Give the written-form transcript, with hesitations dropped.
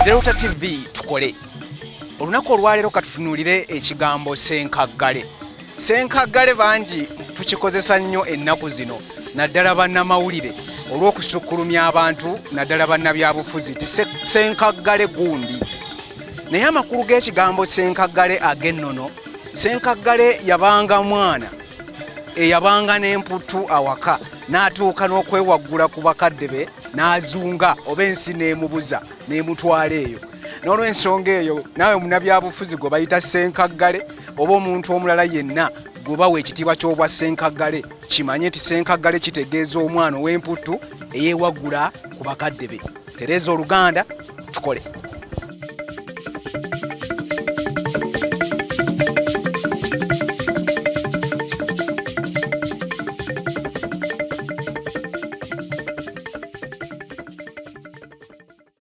Delta TV tukole. Olunaku olwaleero katutunulire ekigambo Senkagale. Senkagale bangi tukikozesa nnyo ennaku zino naddala bannamawulire olw'okusukkulumya abantu naddala bannabyabufuzi ti Senkagale gundi. Naye amakulu g'ekigambo Senkagale ag'ennono, Senkagale yabanga mwana eyabanga n'emputu awaka n'atuuka n'okwewaggula ku bakadde be n'azunga oba ensi n'emubuza n'emutwala eyo. N'olw'ensonga eyo naawe munnabyabufuzi gwe bayita Senkagale oba omuntu omulala yenna gwe bawa ekitiibwa ky'obwa Senkagale kimanye nti Senkagale kitegeeza omwana ow'emputu eyeewaggula ku bakadde be. Tereeza Oluganda tukole.